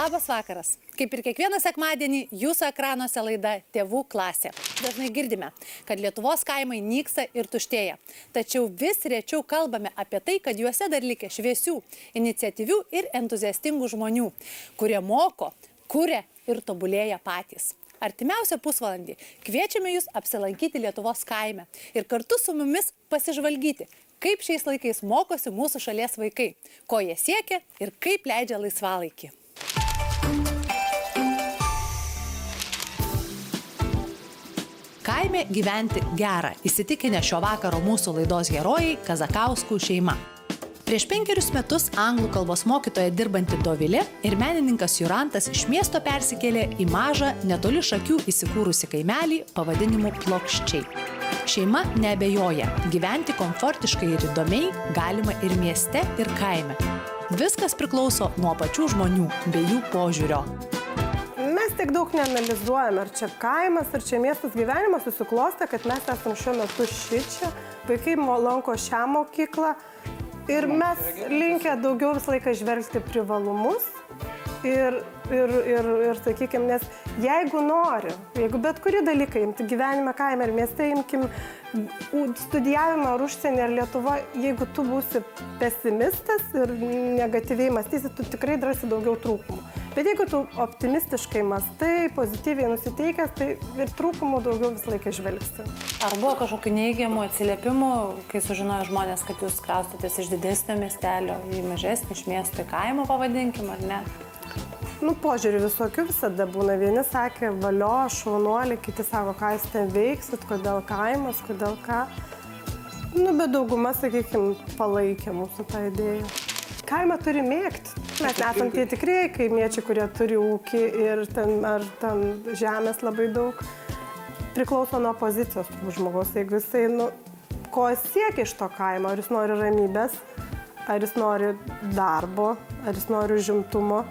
Labas vakaras. Kaip ir kiekvieną sekmadienį, jūsų ekranuose laida Tėvų klasė. Dažnai girdime, kad Lietuvos kaimai nyksta ir tuštėja. Tačiau vis rečiau kalbame apie tai, kad juose dar likę šviesių, iniciatyvių ir entuziastingų žmonių, kurie moko, kuria ir tobulėja patys. Artimiausią pusvalandį kviečiame jūs apsilankyti Lietuvos kaime ir kartu su mumis pasižvalgyti, kaip šiais laikais mokosi mūsų šalies vaikai, ko jie siekia ir kaip leidžia laisvalaikį. Kaime gyventi gera, įsitikinę šio vakaro mūsų laidos herojai Kazakauskų šeima. Prieš 5 metus anglų kalbos mokytoja dirbanti Dovilė ir menininkas Jurantas iš miesto persikėlė į mažą, netoli Šakių įsikūrusi kaimelį pavadinimu Plokščiai. Šeima neabejoja, gyventi komfortiškai ir įdomiai galima ir mieste, ir kaime. Viskas priklauso nuo pačių žmonių bei jų požiūrio. Mes tiek daug neanalizuojame, ar čia kaimas, ar čia miestas gyvenimas susiklostė, kad mes esame šiuo metu šičia, vaikai lanko šią mokyklą ir mes linkę daugiau visą laiką žvelgti privalumus ir sakykime, nes jeigu nori, jeigu bet kurį dalyką imti gyvenime kaime ir mieste, imkim studijavimą ar užsienį ar Lietuvą, jeigu tu būsi pesimistas ir negatyviai mąstysi, tu tikrai rasi daugiau trūkumų. Bet jeigu tu optimistiškai mąstai, pozityviai nusiteikęs, tai ir trūkumų daugiau visą laiką žvelgsi. Ar buvo kažkokių neigiamų atsiliepimų, kai sužinojo žmonės, kad jūs kraustotės iš didesnio miestelio į mažesnį, iš miesto į kaimą, pavadinkim, ar ne? Požiūrį visokių visada būna. Vieni sakė, valio, šaunuolį, kiti sako, ką jūs ten veiksit, kodėl kaimas, kodėl ką. Bet dauguma, sakykime, palaikė mūsų tą idėją. Kaimą turi mėgti. Mes esam tie tikrieji kaimiečiai, kurie turi ūkį ir ten žemės labai daug. Priklauso nuo pozicijos žmogaus. Jeigu jisai, ko siekia iš to kaimo, ar jis nori ramybės, ar jis nori darbo, ar jis nori užimtumo,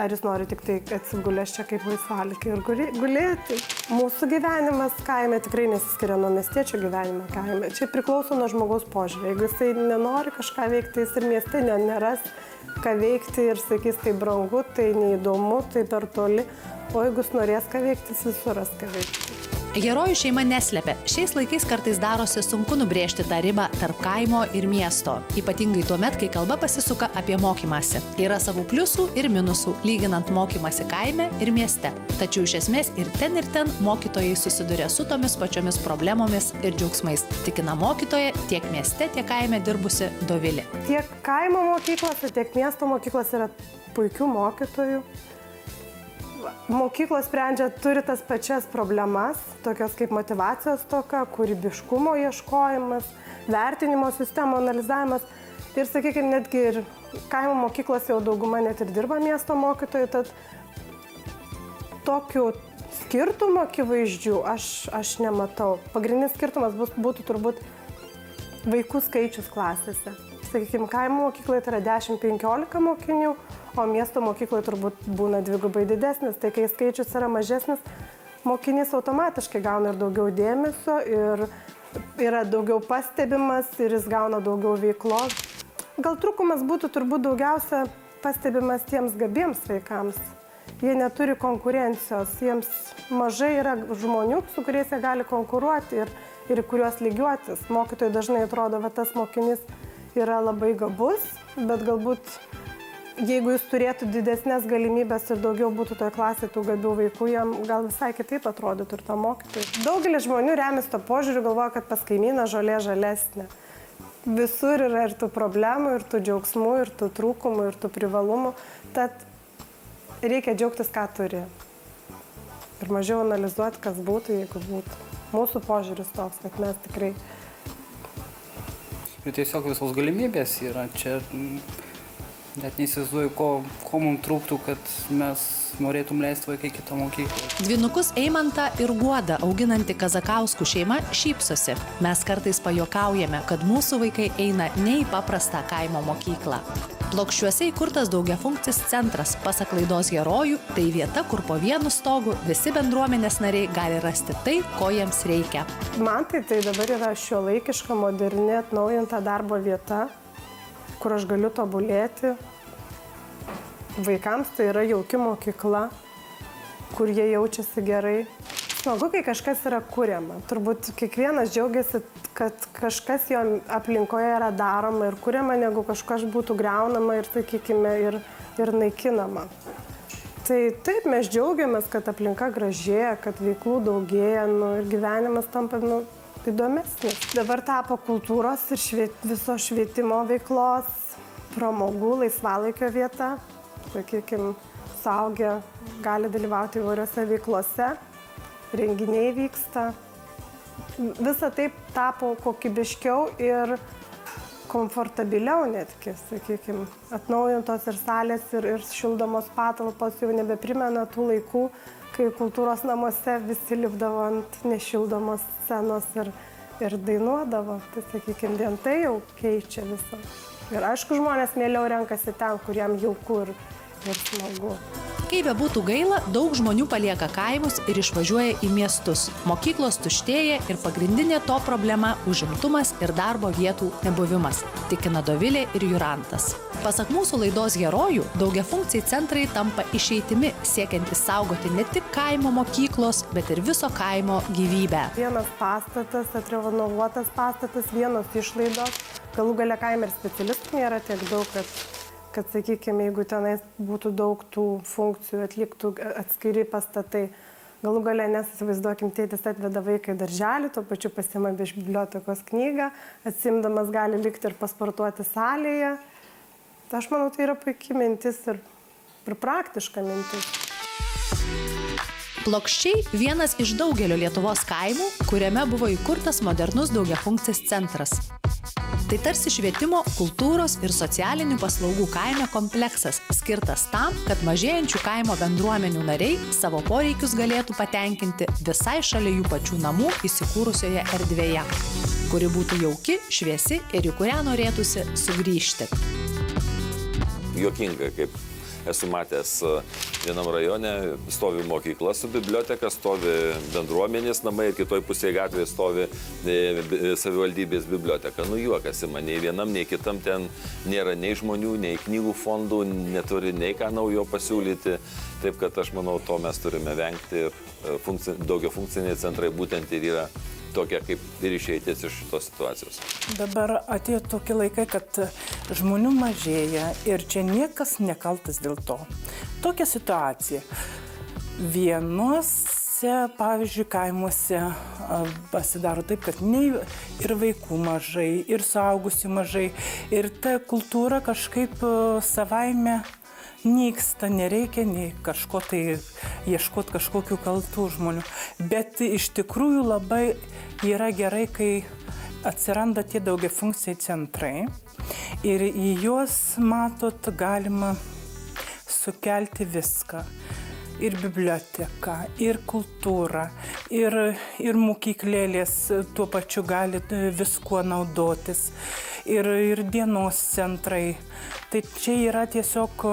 ar jis nori tik tai atsigulęs čia kaip laisvalaikiai ir gulėti. Mūsų gyvenimas kaime tikrai nesiskiria nuo miestiečio gyvenimo kaime. Čia priklauso nuo žmogaus požiūrį. Jeigu jisai nenori kažką veikti, jis ir mieste neras ką veikti ir sakys, tai brangu, tai neįdomu, tai per toli. O jeigu jis norės ką veikti, jis visur ras ką veikti. Herojų šeima neslepia. Šiais laikais kartais darosi sunku nubrėžti tą ribą tarp kaimo ir miesto. Ypatingai tuomet, kai kalba pasisuka apie mokymąsi. Yra savų pliusų ir minusų, lyginant mokymąsi kaime ir mieste. Tačiau iš esmės ir ten mokytojai susiduria su tomis pačiomis problemomis ir džiaugsmais. Tikina mokytoja tiek mieste, tiek kaime dirbusi Dovilė. Tiek kaimo mokyklose, tiek miesto mokyklose yra puikių mokytojų. Mokyklos sprendžia, turi tas pačias problemas, tokios kaip motyvacijos stoka, kūrybiškumo ieškojimas, vertinimo sistemo analizavimas. Ir, sakykime, netgi ir kaimo mokyklos jau dauguma net ir dirba miesto mokytojai, tad tokių skirtumų akivaizdžių aš nematau. Pagrindinis skirtumas būtų turbūt vaikų skaičius klasėse. Sakykime, kaimo mokykloje tai yra 10-15 mokinių, o miesto mokykloje turbūt būna dvigubai didesnis. Tai kai skaičius yra mažesnis, mokinys automatiškai gauna ir daugiau dėmesio, ir yra daugiau pastebimas, ir jis gauna daugiau veiklos. Gal trūkumas būtų turbūt daugiausia pastebimas tiems gabiems vaikams. Jie neturi konkurencijos, jiems mažai yra žmonių, su kuriais jie gali konkuruoti ir kuriuos lygiuotis. Mokytojai dažnai atrodo, kad tas mokinys yra labai gabus, bet galbūt jeigu jis turėtų didesnės galimybės ir daugiau būtų toje klasėje tų gabių vaikų, jam gal visai kitaip atrodytų ir to mokytojai. Daugelis žmonių remiasi to požiūriu, galvoja, kad pas kaimyną žolė žalesnė. Visur yra ir tų problemų, ir tų džiaugsmų, ir tų trūkumų, ir tų privalumų. Tad reikia džiaugtis, ką turi. Ir mažiau analizuoti, kas būtų, jeigu būtų. Mūsų požiūris toks, kad mes tikrai... Ir tiesiog visos galimybės yra čia. Net neįsivaizduoju, ko mums trūktų, kad mes norėtum leisti vaikai kitą mokyklą. Dvynukus Eimantą ir Guodą auginanti Kazakauskų šeima šypsosi. Mes kartais pajuokaujame, kad mūsų vaikai eina ne į paprastą kaimo mokyklą. Plokščiuose įkurtas daugiafunkcis centras, pasak laidos herojų, tai vieta, kur po vienu stogu visi bendruomenės nariai gali rasti tai, ko jiems reikia. Man tai dabar yra šiuolaikiška, moderni, atnaujinta darbo vieta, kur aš galiu tobulėti, vaikams tai yra jauki mokykla, kur jie jaučiasi gerai. Smagu, kai kažkas yra kuriama. Turbūt kiekvienas džiaugiasi, kad kažkas jo aplinkoje yra daroma ir kuriama, negu kažkas būtų greunama ir, sakykime, ir naikinama. Tai taip, mes džiaugiamės, kad aplinka gražėja, kad veiklų daugėja ir gyvenimas tampa įdomesnis. Dabar tapo kultūros ir viso švietimo veiklos, pramogų, laisvalaikio vieta. Sakykime, suaugę gali dalyvauti įvairiose veiklose, renginiai vyksta. Visa taip tapo kokybiškiau ir komfortabiliau netgi, sakykime. Atnaujintos ir salės, ir šildomos patalpos jau nebeprimena tų laikų, kai kultūros namuose visi lipdavo ant nešildomos scenos ir dainuodavo. Tai, sakykime, vien tai jau keičia visą. Ir aišku, žmonės mieliau renkasi ten, kur jam jauku ir smagu. Kaip bebūtų gaila, daug žmonių palieka kaimus ir išvažiuoja į miestus. Mokyklos tuštėja ir pagrindinė to problema – užimtumas ir darbo vietų nebuvimas, tikina Dovilė ir Jurantas. Pasak mūsų laidos herojų, daugiafunkciai centrai tampa išeitimi, siekiant išsaugoti ne tik kaimo mokyklos, bet ir viso kaimo gyvybę. Vienas pastatas, atrenovuotas pastatas, vienos išlaidos. Galų gale kaime ir specialistų nėra tiek daug, kad, sakykime, jeigu tenais būtų daug tų funkcijų, atliktų atskiri pastatai. Galų gale, nes įsivaizduokim, tėtis atveda vaiką į darželį, tuo pačiu pasiima iš bibliotekos knygą, atsimdamas gali likti ir pasportuoti salėje. Tai aš manau, tai yra puikiai mintis ir praktiška mintis. Plokščiai vienas iš daugelio Lietuvos kaimų, kuriame buvo įkurtas modernus daugiafunkcis centras. Tai tarsi švietimo, kultūros ir socialinių paslaugų kaime kompleksas, skirtas tam, kad mažėjančių kaimo bendruomenių nariai savo poreikius galėtų patenkinti visai šalia jų pačių namų įsikūrusioje erdvėje, kuri būtų jauki, šviesi ir į kurią norėtųsi sugrįžti. Juokinga, kaip esu matęs vienam rajone, stovi mokykla su biblioteka, stovi bendruomenės namai ir kitoj pusėje gatvėje stovi savivaldybės biblioteka. Nu juokas į mane, nei vienam, nei kitam ten nėra nei žmonių, nei knygų fondų, neturi nei ką naujo pasiūlyti. Taip kad aš manau, to mes turime vengti ir daugiafunkciniai centrai būtent ir yra tokia kaip ir išeitis iš šitos situacijos. Dabar atėjo tokie laikai, kad žmonių mažėja ir čia niekas nekaltas dėl to. Tokia situacija. Vienuose, pavyzdžiui, kaimuose pasidaro taip, kad ir vaikų mažai, ir suaugusių mažai. Ir ta kultūra kažkaip savaime nyksta, nereikia nei kažko tai ieškoti kažkokių kaltų žmonių. Bet iš tikrųjų labai yra gerai, kai atsiranda tie daugiafunkciai centrai ir į juos, matot, galima sukelti viską. Ir biblioteka, ir kultūra, ir mokyklėlės tuo pačiu gali viskuo naudotis, ir dienos centrai. Tai čia yra tiesiog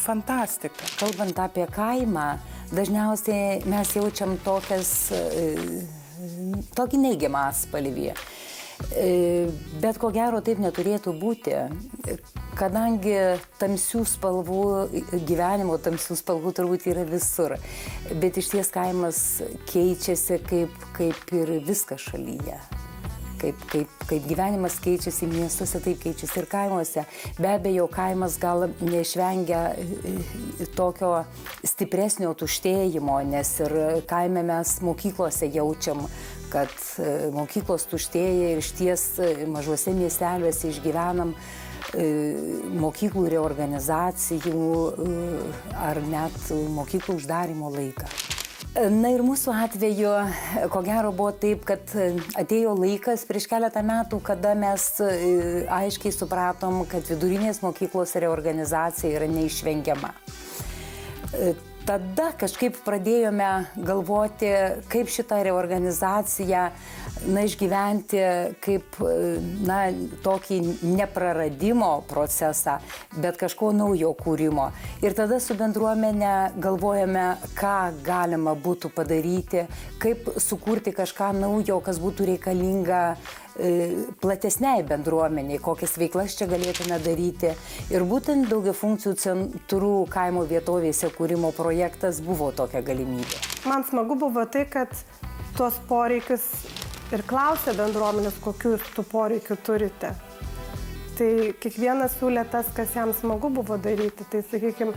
fantastika. Kalbant apie kaimą, dažniausiai mes jaučiam tokį neigiamą atspalvį. Bet ko gero taip neturėtų būti, kadangi tamsių spalvų, gyvenimo tamsių spalvų turbūt yra visur. Bet iš ties kaimas keičiasi kaip ir viskas šalyje. Kaip gyvenimas keičiasi miestuose, taip keičiasi ir kaimuose. Be abejo, kaimas gal neišvengia tokio stipresnio tuštėjimo, nes ir kaime mes mokyklose jaučiam, kad mokyklos tuštėja ir išties mažuose miesteliuose išgyvenam mokyklų reorganizacijų ar net mokyklų uždarymo laiką. Na ir mūsų atveju, ko gero, buvo taip, kad atėjo laikas prieš keletą metų, kada mes aiškiai supratom, kad vidurinės mokyklos reorganizacija yra neišvengiama. Tada kažkaip pradėjome galvoti, kaip šitą reorganizaciją išgyventi kaip tokį nepraradimo procesą, bet kažko naujo kūrimo. Ir tada su bendruomenė galvojame, ką galima būtų padaryti, kaip sukurti kažką naujo, kas būtų reikalinga platesniai bendruomeniai, kokias veiklas čia galėtume daryti. Ir būtent daugiafunkcijų centrų kaimo vietovėse kūrimo projektas buvo tokia galimybė. Man smagu buvo tai, kad tuos poreikius ir klausė bendruomenės, kokius tų poreikių turite. Tai kiekvienas siūlė tas, kas jam smagu buvo daryti. Tai sakykime,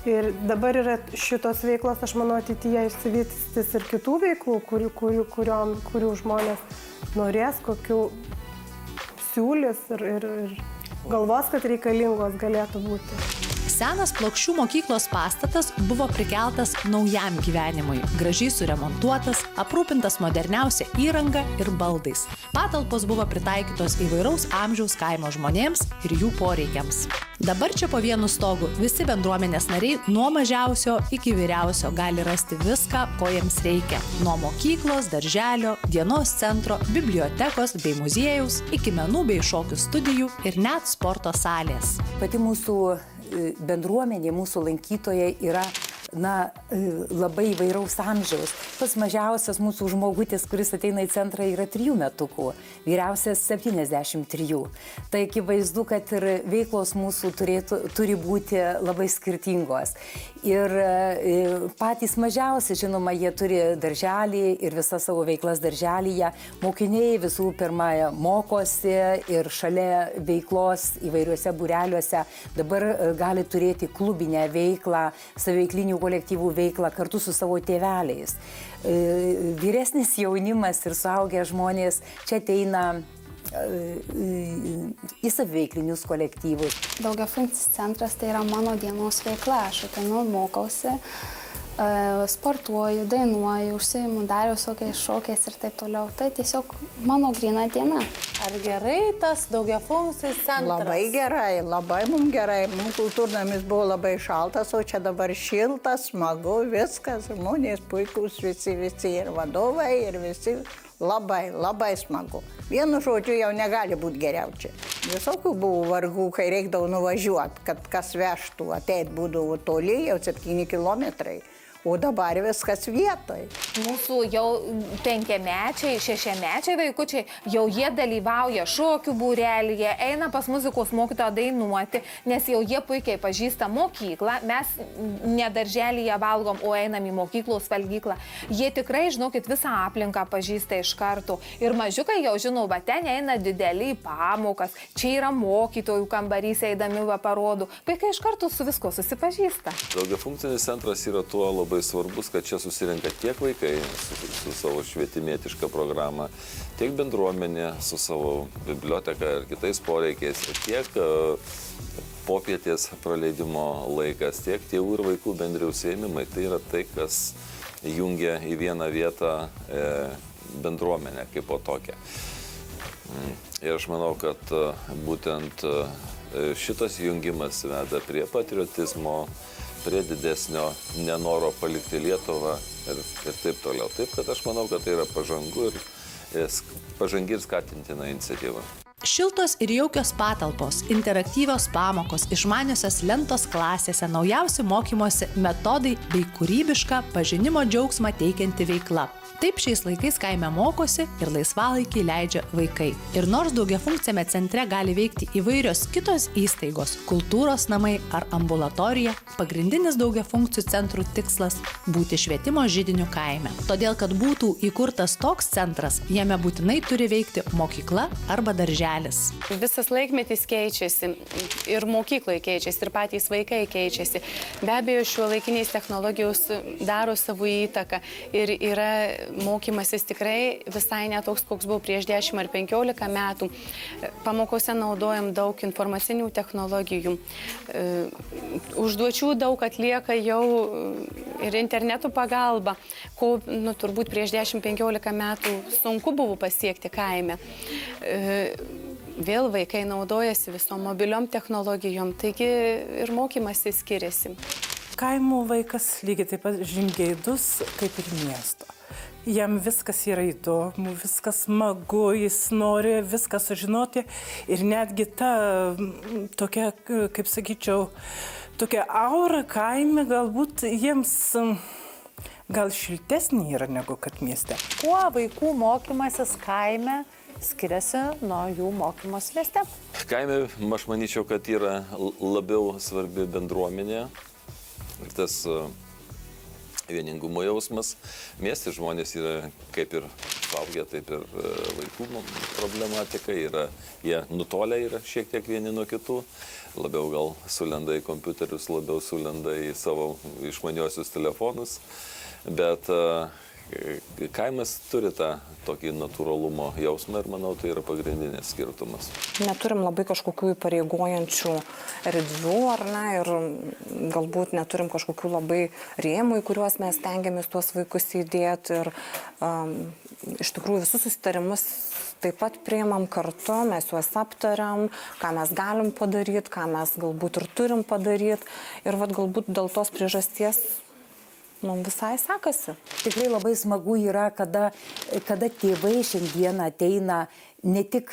ir dabar yra šitos veiklos, aš manau, ateityje išsivystys ir kitų veiklų, kurių žmonės norės, kokių siūlys ir galvos, kad reikalingos galėtų būti. Senas Plokščių mokyklos pastatas buvo prikeltas naujam gyvenimui, gražiai suremontuotas, aprūpintas moderniausia įranga ir baldais. Patalpos buvo pritaikytos įvairaus amžiaus kaimo žmonėms ir jų poreikiams. Dabar čia po vienu stogu visi bendruomenės nariai nuo mažiausio iki vyriausio gali rasti viską, ko jiems reikia. Nuo mokyklos, darželio, dienos centro, bibliotekos bei muziejaus, iki menų bei šokių studijų ir net sporto salės. Pati mūsų bendruomenė, mūsų lankytojai yra labai įvairaus amžiaus. Pats mažiausias mūsų žmogutis, kuris ateina į centrą, yra 3 metukų, vyriausias 73. Tai akivaizdu, kad ir veiklos mūsų turi būti labai skirtingos. Ir patys mažiausi, žinoma, jie turi darželį ir visas savo veiklas darželyje. Mokiniai visų pirma mokosi ir šalia veiklos įvairiuose būreliuose dabar gali turėti klubinę veiklą, saveiklinių kolektyvų veiklą kartu su savo tėveliais. Vyresnis jaunimas ir suaugę žmonės čia ateina į saviveiklinius kolektyvus. Daugiafunkcis centras tai yra mano dienos veikla. Aš ateinu, mokausi, sportuoju, dainuoju, užsiimu, dariu visokiais šokiais ir taip toliau. Tai tiesiog mano gryna diena. Ar gerai tas daugiafunkcis centras? Labai gerai, labai mums gerai. Mums kultūrnamis buvo labai šaltas, o čia dabar šiltas, smagu, viskas. Žmonės puikus, visi ir vadovai, ir visi labai smagu. Vienu žodžiu jau negali būti geriau čia. Visokių buvo vargų, kai reikdavo nuvažiuoti, kad kas vežtų, ateit būdavo toli, jau 7 kilometrai. O dabar viskas vietoj. Mūsų jau 5-mečiai, 6-mečiai vaikučiai, jau jie dalyvauja šokių būrelyje, eina pas muzikos mokytoją dainuoti, nes jau jie puikiai pažįsta mokyklą. Mes ne darželyje valgom, o einam į mokyklos valgyklą. Jie tikrai, žinokit, visą aplinką pažįsta iš karto. Ir mažiukai jau žinau, va ten eina dideliai pamokas, čia yra mokytojų kambarys, eidami va parodų. Vaikai iš karto su visko susipažįsta. Daugiafunkcinis centras yra tuo labai svarbus, kad čia susirenka tiek vaikai su savo švietimietiška programa, tiek bendruomenė su savo biblioteka ir kitais poreikiais, tiek popietės praleidimo laikas, tiek tėvų ir vaikų bendri užsiėmimai. Tai yra tai, kas jungia į vieną vietą bendruomenę kaip po tokią. Ir aš manau, kad būtent šitas jungimas veda prie patriotizmo, prie didesnio nenoro palikti Lietuvą ir taip toliau. Taip, kad aš manau, kad tai yra pažangi ir skatintina iniciatyva. Šiltos ir jaukios patalpos, interaktyvios pamokos, išmaniosios lentos klasėse, naujausi mokymosi metodai bei kūrybiška pažinimo džiaugsmą teikianti veikla. Taip šiais laikais kaime mokosi ir laisvalaikį leidžia vaikai. Ir nors daugiafunkciame centre gali veikti įvairios kitos įstaigos, kultūros namai ar ambulatorija, pagrindinis daugiafunkcijų centrų tikslas – būti švietimo židiniu kaime. Todėl, kad būtų įkurtas toks centras, jame būtinai turi veikti mokykla arba darželis. Visas laikmetis keičiasi, ir mokykloje keičiasi, ir patys vaikai keičiasi. Be abejo, šiuolaikiniais technologijos daro savo įtaką ir yra mokymasis tikrai visai netoks, koks buvo prieš 10 ar 15 metų. Pamokose naudojam daug informacinių technologijų. Užduočių daug atlieka jau ir interneto pagalba, ko turbūt prieš 10-15 metų sunku buvo pasiekti kaime. Vėl vaikai naudojasi visom mobiliom technologijom, taigi ir mokymasis skiriasi. Kaimo vaikas lygiai taip pat žingeidus kaip ir miesto. Jam viskas yra įdomu, viskas smagu, jis nori viską sužinoti ir netgi ta tokia, kaip sakyčiau, tokia aura kaime galbūt jiems gal šiltesnė yra negu kad mieste. Kuo vaikų mokymasis kaime skiriasi nuo jų mokymos mieste? Kaime, aš manyčiau, kad yra labiau svarbi bendruomenė ir tas vieningumo jausmas. Mieste žmonės yra kaip ir suaugę, taip ir vaikų problematika. Jie nutolę yra šiek tiek vieni nuo kitų. Labiau gal sulenda į kompiuterius, labiau sulenda į savo išmaniosius telefonus. Bet kaimas turi tą tokį natūralumo jausmą ir manau, tai yra pagrindinės skirtumas. Neturim labai kažkokių įpareigojančių erdvių, ar ne, ir galbūt neturim kažkokių labai rėmų, į kuriuos mes stengiamės tuos vaikus įdėti. Ir iš tikrųjų visus susitarimus taip pat priimam kartu, mes juos aptariam, ką mes galim padaryti, ką mes galbūt ir turim padaryti. Ir galbūt dėl tos priežasties mums visai sekasi. Tikrai labai smagu yra, kada tėvai šiandieną ateina ne tik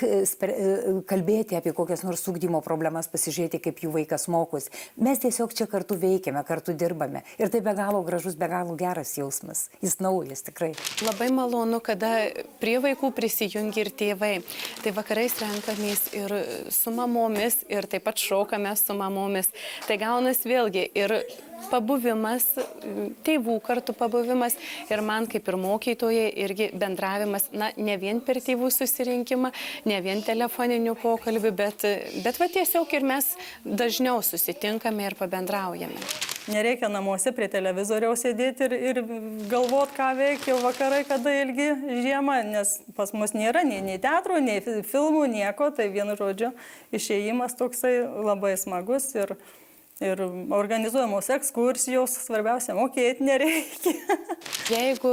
kalbėti apie kokias nors ugdymo problemas, pasižiūrėti, kaip jų vaikas mokosi. Mes tiesiog čia kartu veikiame, kartu dirbame. Ir tai be galo gražus, be galo geras jausmas. Jis naujas tikrai. Labai malonu, kada prie vaikų prisijungia ir tėvai. Tai vakarais renkamės ir su mamomis, ir taip pat šokame su mamomis. Tai gaunas vėlgi ir pabuvimas, tėvų kartu pabuvimas ir man kaip ir mokytojai irgi bendravimas, ne vien per tėvų susirinkimą, ne vien telefoninių pokalbių, bet tiesiog ir mes dažniau susitinkame ir pabendraujame. Nereikia namuose prie televizoriaus sėdėti ir galvot, ką veikia vakarai, kada ilgi žiemą, nes pas mus nėra nei teatro, nei filmų, nieko, tai vienu žodžiu išėjimas toksai labai smagus ir organizuojamos ekskursijos, svarbiausia, mokėti nereikia. Jeigu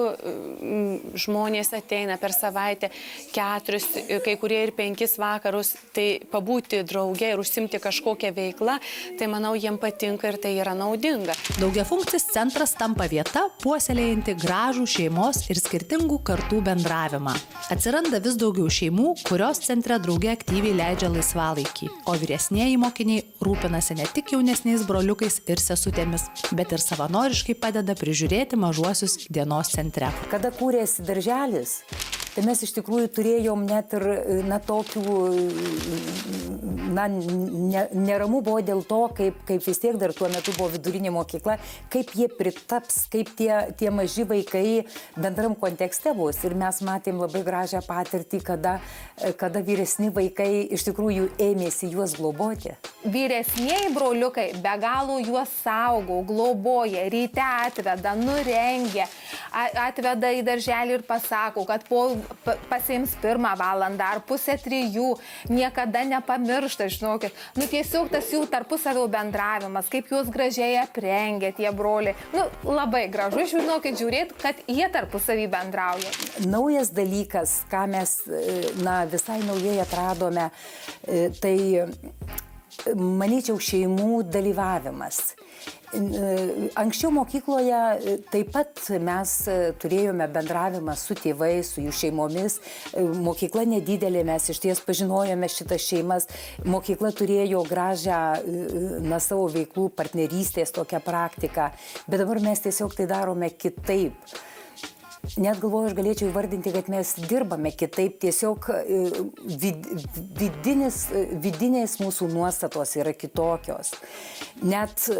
žmonės ateina per savaitę 4, kai kurie ir 5 vakarus, tai pabūti drauge ir užsimti kažkokią veiklą, tai manau, jiem patinka ir tai yra naudinga. Daugiafunkcis centras tampa vieta, puoselėjanti gražų šeimos ir skirtingų kartų bendravimą. Atsiranda vis daugiau šeimų, kurios centre drauge aktyviai leidžia laisvalaikį, o vyresnieji mokiniai rūpinasi ne tik jaunesniais broliukais ir sesutėmis, bet ir savanoriškai padeda prižiūrėti mažuosius dienos centre. Kada kūrėsi darželis, tai mes iš tikrųjų turėjom net ir tokių, neramų buvo dėl to, kaip vis tiek dar tuo metu buvo vidurinė mokykla, kaip jie pritaps, kaip tie maži vaikai bendram kontekste bus. Ir mes matėm labai gražią patirtį, kada vyresni vaikai iš tikrųjų ėmėsi juos globoti. Vyresnieji broliukai be galo juos saugo, globoja, ryte atveda, nurengia, atveda į darželį ir pasako, kad pasiims 1 valandą ar 2:30, niekada nepamiršta, žinokit. Tiesiog tas jų tarpusavio bendravimas, kaip juos gražiai aprengia tie broliai. Labai gražu, žinokit, žiūrėti, kad jie tarpusavį bendrauja. Naujas dalykas, ką mes visai naujai atradome, tai manyčiau šeimų dalyvavimas. Anksčiau mokykloje taip pat mes turėjome bendravimą su tėvais, su jų šeimomis. Mokykla nedidelė, mes iš ties pažinojome šitas šeimas. Mokykla turėjo gražią savo veiklų partnerystės tokią praktiką, bet dabar mes tiesiog tai darome kitaip. Net galvoju, aš galėčiau įvardinti, kad mes dirbame kitaip, tiesiog vidinės mūsų nuostatos yra kitokios. Net,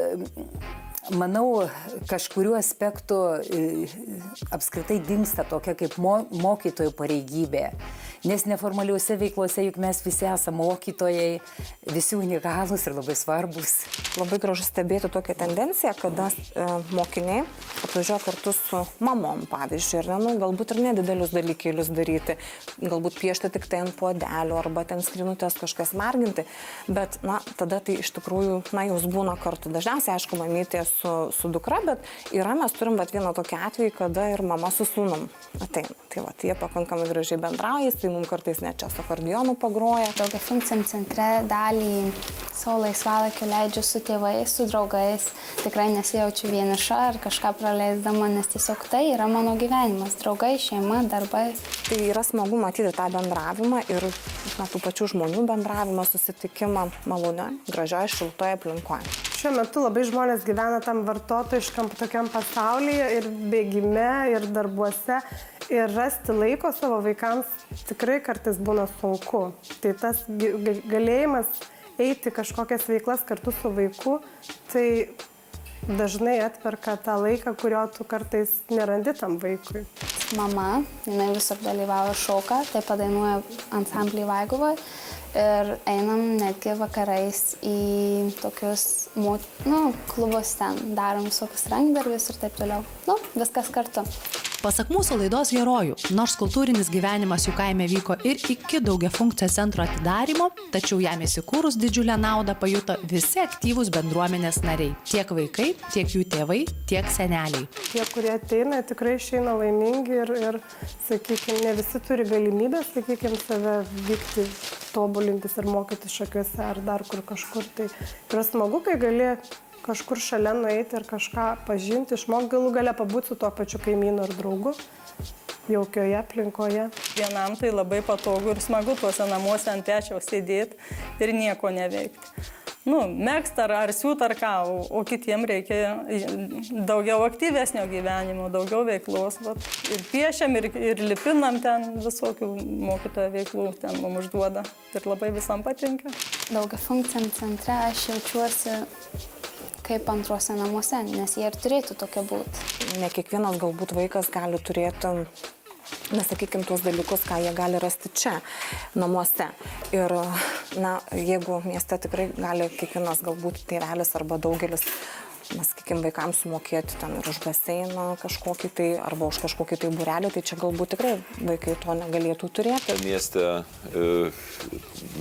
manau, kažkuriuo aspektu apskritai dingsta tokia kaip mokytojų pareigybė. Nes neformaliuose veiklose juk mes visi esame mokytojai, visi unikalūs ir labai svarbus. Labai gražu stebėti tokią tendenciją, kada mokiniai atvažiuoja kartu su mamom, pavyzdžiui, galbūt ir nedidelius dalykėlius daryti, galbūt piešti tik tai ant puodelių arba ten skrinutės kažkas marginti, bet tada tai iš tikrųjų jūs būna kartu. Dažniausiai, aišku, mamytė su dukra, bet mes turim vieną tokį atvejį, kada ir mama su sūnum ateina. Tai jie pakankamai gražiai bendrauja, tai mums kartais net čia su akordeonu pagroja. Daugiafunkciam centre dalį savo laisvalaikio leidžiu su tėvais, su draugais. Tikrai nesijaučiu vieniša ar kažką praleisdama, nes tiesiog tai yra mano gyvenimas. Draugai, šeima, darbai. Tai yra smagu matyti tą bendravimą ir tų pačių žmonių bendravimą, susitikimą malonioje, gražioje, šiltoje aplinkoje. Šiuo metu labai žmonės gyvena tam vartotojiškam tokiam pasaulyje ir bėgime, ir darbuose. Ir rasti laiko savo vaikams tikrai kartais būna sunku. Tai tas galėjimas eiti kažkokias veiklas kartu su vaiku, tai dažnai atperka tą laiką, kurio tu kartais nerandi tam vaikui. Mama, jinai visur dalyvauja šoką, tai padainuoja ansamblį Vaigovoje ir einam netgi vakarais į tokius klubus ten, darom visokius rankdarbius ir taip toliau. Viskas kartu. Pasak mūsų laidos herojų, nors kultūrinis gyvenimas jų kaime vyko ir iki daugiafunkcio centro atidarymo, tačiau jam įsikūrus didžiulę naudą pajuto visi aktyvūs bendruomenės nariai. Tiek vaikai, tiek jų tėvai, tiek seneliai. Tie, kurie ateina, tikrai išeina laimingi ir sakykime, ne visi turi galimybę, sakykime, save vykti, tobulintis ir mokytis šakiuose ar dar kur kažkur. Tai yra smagu, kai gali kažkur šalia nueiti ir kažką pažinti, išmokti galų gale pabūti su tuo pačiu kaimynu ir draugu, jaukioje aplinkoje. Vienam tai labai patogu ir smagu tuose namuose ant pečiaus sėdėti ir nieko neveikti. Megzt ar siūt ar ką, o kitiem reikia daugiau aktyvesnio gyvenimo, daugiau veiklos. Ir piešiam, ir lipinam ten visokių mokytojo veiklų, ten mums užduoda. Ir labai visam patinka. Daugiafunkciam centre aš jaučiuosi kaip antruose namuose, nes jie ir turėtų tokia būti. Ne kiekvienas galbūt vaikas gali turėti, sakykime, tuos dalykus, ką jie gali rasti čia, namuose. Ir, jeigu mieste tikrai gali kiekvienas galbūt tėvelis arba daugelis, sakykime, vaikams sumokėti ten ir už baseiną kažkokį tai, arba už kažkokį tai būrelį, tai čia galbūt tikrai vaikai to negalėtų turėti. Mieste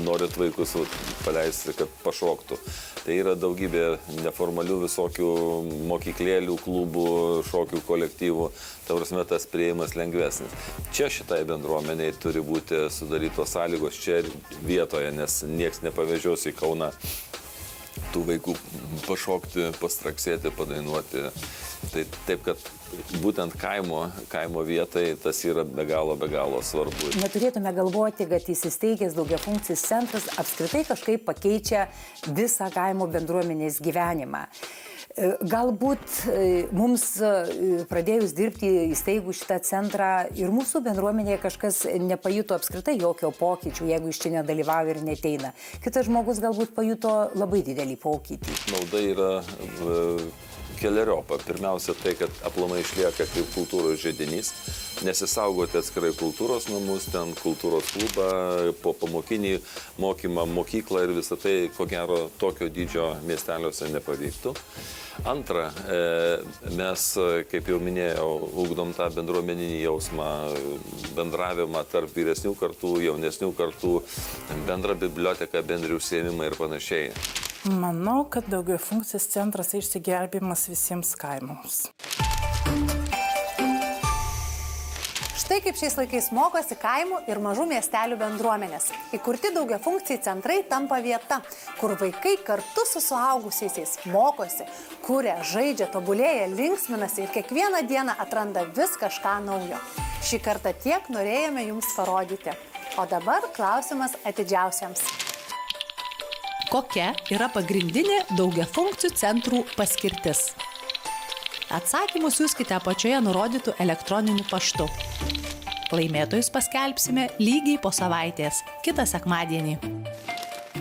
norit vaikus paleisti, kad pašoktų. Tai yra daugybė neformalių visokių mokyklėlių, klubų, šokių kolektyvų. Ta prasme, tas priėjimas lengvesnis. Čia šitai bendruomeniai turi būti sudarytos sąlygos čia vietoje, nes nieks nepavežios į Kauną tų vaikų pašokti, pastraksėti, padainuoti. Tai taip, kad būtent kaimo vietai tas yra be galo svarbu. Neturėtume galvoti, kad įsisteigęs daugiafunkcis centras apskritai kažkaip pakeičia visą kaimo bendruomenės gyvenimą. Galbūt mums pradėjus dirbti įsteigų šitą centrą ir mūsų bendruomenėje kažkas nepajuto apskritai jokio pokyčių, jeigu iš čia nedalyvauja ir neteina. Kitas žmogus galbūt pajuto labai didelį pokytį. Nauda yra keleriopa. Pirmiausia tai, kad aplamai išlieka kaip kultūros židinys, nesisaugoti atskirai kultūros namus, ten kultūros klubą, po pamokinį mokymą, mokyklą ir visą tai, ko gero, tokio dydžio miesteliuose nepavyktų. Antra, mes, kaip jau minėjau, ugdom tą bendruomeninį jausmą, bendravimą tarp vyresnių kartų, jaunesnių kartų, bendrą biblioteką, bendri užsiėmimai ir panašiai. Manau, kad daugiafunkcis centras išsigelbėjimas visiems kaimams. Štai kaip šiais laikais mokosi kaimų ir mažų miestelių bendruomenės. Įkurti daugiafunkciai centrai tampa vieta, kur vaikai kartu su suaugusiaisiais mokosi, kuria, žaidžia, tobulėja, linksminasi ir kiekvieną dieną atranda vis kažką naujo. Šį kartą tiek norėjome jums parodyti. O dabar klausimas atidžiausiems. Kokia yra pagrindinė daugiafunkcių centrų paskirtis? Atsakymus siųskite apačioje nurodytų elektroniniu paštu. Laimėtojus paskelbsime lygiai po savaitės, kitą sekmadienį.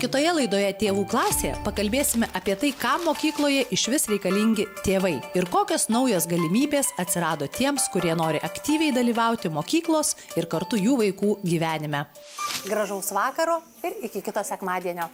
Kitoje laidoje Tėvų klasė pakalbėsime apie tai, kam mokykloje išvis reikalingi tėvai ir kokios naujos galimybės atsirado tiems, kurie nori aktyviai dalyvauti mokyklos ir kartu jų vaikų gyvenime. Gražaus vakaro ir iki kito sekmadienio.